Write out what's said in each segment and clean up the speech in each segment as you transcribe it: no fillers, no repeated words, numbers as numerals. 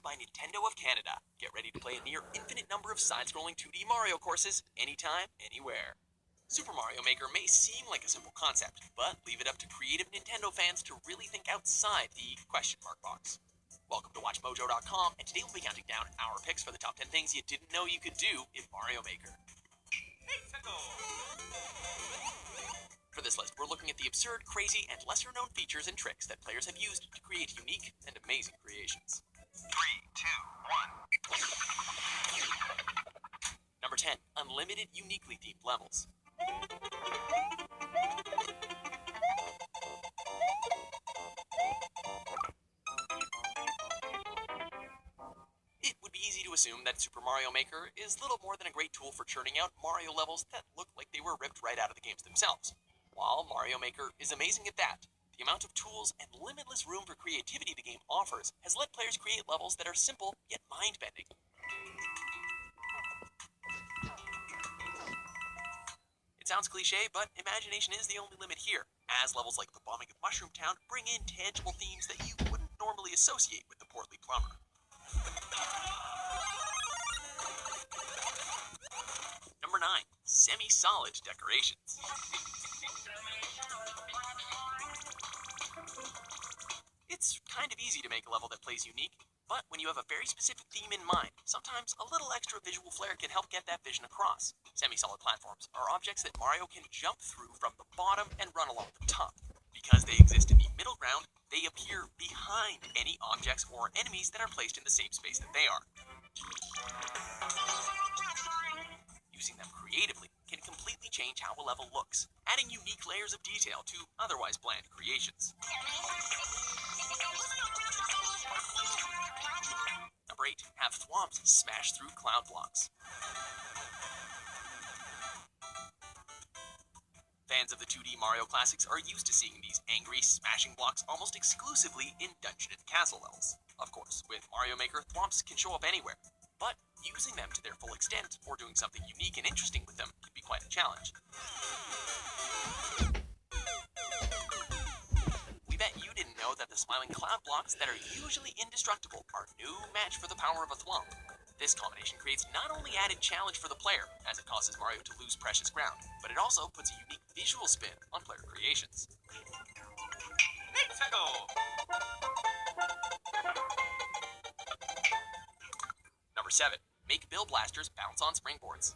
by Nintendo of Canada. Get ready to play a near infinite number of side-scrolling 2D Mario courses, anytime, anywhere. Super Mario Maker may seem like a simple concept, but leave it up to creative Nintendo fans to really think outside the question mark box. Welcome to WatchMojo.com, and today we'll be counting down our picks for the top 10 things you didn't know you could do in Mario Maker. For this list, we're looking at the absurd, crazy, and lesser-known features and tricks that players have used to create unique and amazing creations. 3, 2, 1. Number 10. Unlimited uniquely themed levels. It would be easy to assume that Super Mario Maker is little more than a great tool for churning out Mario levels that look like they were ripped right out of the games themselves. While Mario Maker is amazing at that, the amount of tools and limitless room for creativity the game offers has let players create levels that are simple yet mind-bending. It sounds cliche, but imagination is the only limit here, as levels like the bombing of Mushroom Town bring in tangible themes that you wouldn't normally associate with the portly plumber. Number 9. Semi-solid decorations. It's kind of easy to make a level that plays unique, but when you have a very specific theme in mind, sometimes a little extra visual flair can help get that vision across. Semi-solid platforms are objects that Mario can jump through from the bottom and run along the top. Because they exist in the middle ground, they appear behind any objects or enemies that are placed in the same space that they are. Using them creatively can completely change how a level looks, adding unique layers of detail to otherwise bland creations. Number 8. Have thwomps smash through cloud blocks. Fans of the 2D Mario classics are used to seeing these angry, smashing blocks almost exclusively in dungeon and castle levels. Of course, with Mario Maker, thwomps can show up anywhere, but using them to their full extent or doing something unique and interesting with them can be quite a challenge. We bet you didn't know that the smiling cloud blocks that are usually indestructible are no match for the power of a thwomp. This combination creates not only added challenge for the player, as it causes Mario to lose precious ground, but it also puts a unique visual spin on player creations. Number 7. Make bill blasters bounce on springboards.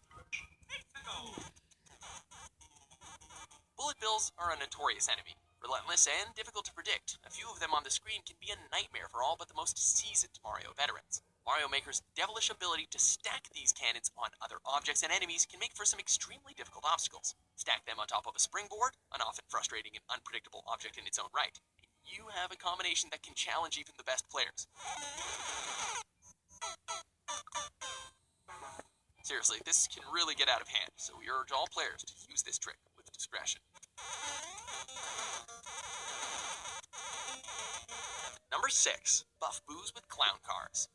Bullet bills are a notorious enemy. Relentless and difficult to predict, a few of them on the screen can be a nightmare for all but the most seasoned Mario veterans. Mario Maker's devilish ability to stack these cannons on other objects and enemies can make for some extremely difficult obstacles. Stack them on top of a springboard, an often frustrating and unpredictable object in its own right. You have a combination that can challenge even the best players. Seriously, this can really get out of hand, so we urge all players to use this trick with discretion. Number 6. Buff boos with clown cars.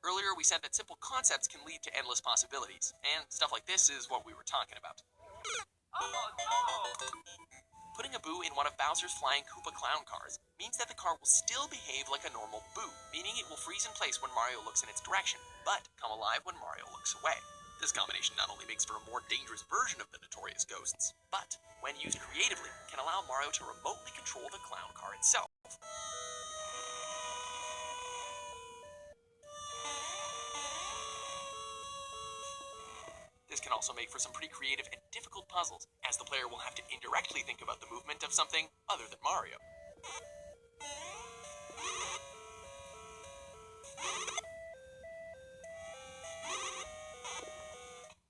Earlier we said that simple concepts can lead to endless possibilities, and stuff like this is what we were talking about. Putting a boo in one of Bowser's flying Koopa clown cars means that the car will still behave like a normal boo, meaning it will freeze in place when Mario looks in its direction, but come alive when Mario looks away. This combination not only makes for a more dangerous version of the notorious ghosts, but, when used creatively, can allow Mario to remotely control the clown car itself. This can also make for some pretty creative and difficult puzzles, as the player will have to indirectly think about the movement of something other than Mario.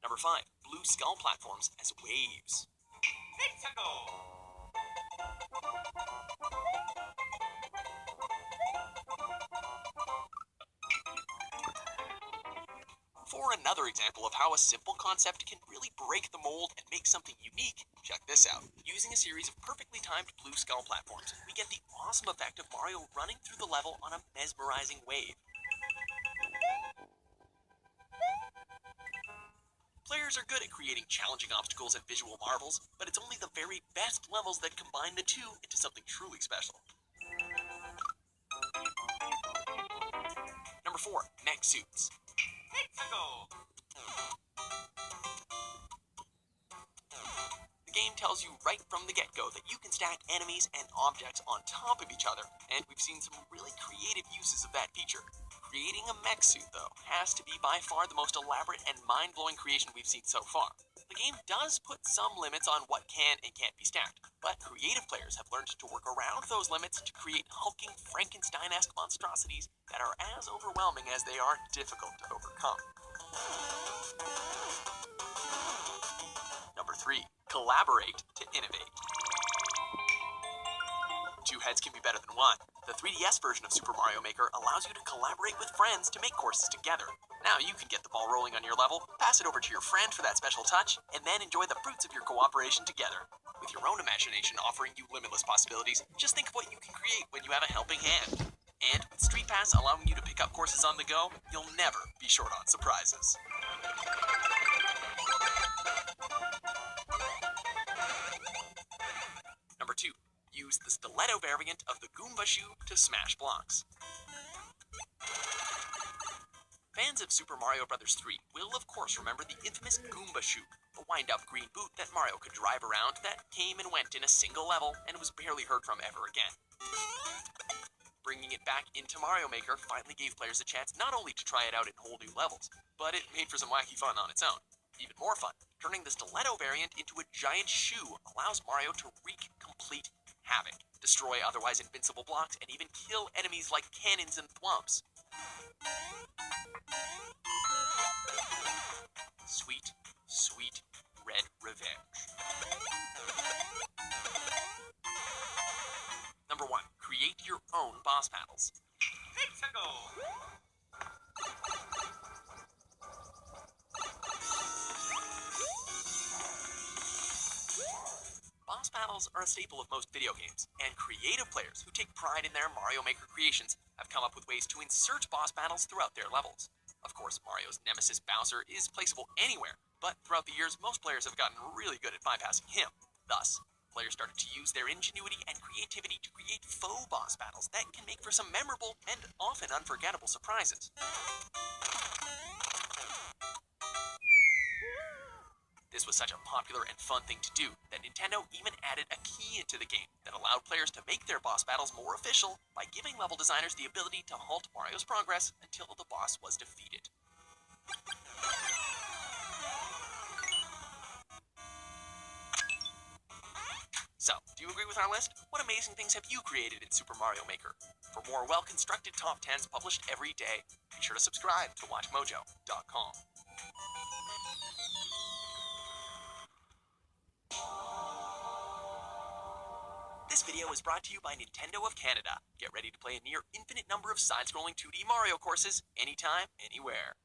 Number 5. Blue skull platforms as waves. For another example of how a simple concept can really break the mold and make something unique, check this out. Using a series of perfectly timed blue skull platforms, we get the awesome effect of Mario running through the level on a mesmerizing wave. Players are good at creating challenging obstacles and visual marvels, but it's only the very best levels that combine the two into something truly special. mech suits. The game tells you right from the get-go that you can stack enemies and objects on top of each other, and we've seen some really creative uses of that feature. Creating a mech suit, though, has to be by far the most elaborate and mind-blowing creation we've seen so far. The game does put some limits on what can and can't be stacked, but creative players have learned to work around those limits to create hulking Frankenstein-esque monstrosities that are as overwhelming as they are difficult to overcome. Number 3. Collaborate to innovate. Two heads can be better than one. The 3DS version of Super Mario Maker allows you to collaborate with friends to make courses together. Now you can get the ball rolling on your level, pass it over to your friend for that special touch, and then enjoy the fruits of your cooperation together. With your own imagination offering you limitless possibilities, just think of what you can create when you have a helping hand. And with Street Pass allowing you to pick up courses on the go, you'll never be short on surprises. Number 2. Use the stiletto variant of the Goomba shoe to smash blocks. Fans of Super Mario Bros. 3 will of course remember the infamous Goomba shoe, a wind-up green boot that Mario could drive around that came and went in a single level and was barely heard from ever again. Bringing it back into Mario Maker finally gave players a chance not only to try it out in whole new levels, but it made for some wacky fun on its own. Even more fun, turning the stiletto variant into a giant shoe allows Mario to wreak complete havoc, destroy otherwise invincible blocks, and even kill enemies like cannons and thwomps. Sweet, sweet red revenge. Number 1. Create your own boss battles. Boss battles are a staple of most video games, and creative players who take pride in their Mario Maker creations have come up with ways to insert boss battles throughout their levels. Of course, Mario's nemesis Bowser is placeable anywhere, but throughout the years, most players have gotten really good at bypassing him. Thus, players started to use their ingenuity and creativity to create faux boss battles that can make for some memorable and often unforgettable surprises. This was such a popular and fun thing to do that Nintendo even added a key into the game that allowed players to make their boss battles more official by giving level designers the ability to halt Mario's progress until the boss was defeated. So, do you agree with our list? What amazing things have you created in Super Mario Maker? For more well-constructed top 10s published every day, be sure to subscribe to WatchMojo.com. This video is brought to you by Nintendo of Canada. Get ready to play a near infinite number of side-scrolling 2D Mario courses anytime, anywhere.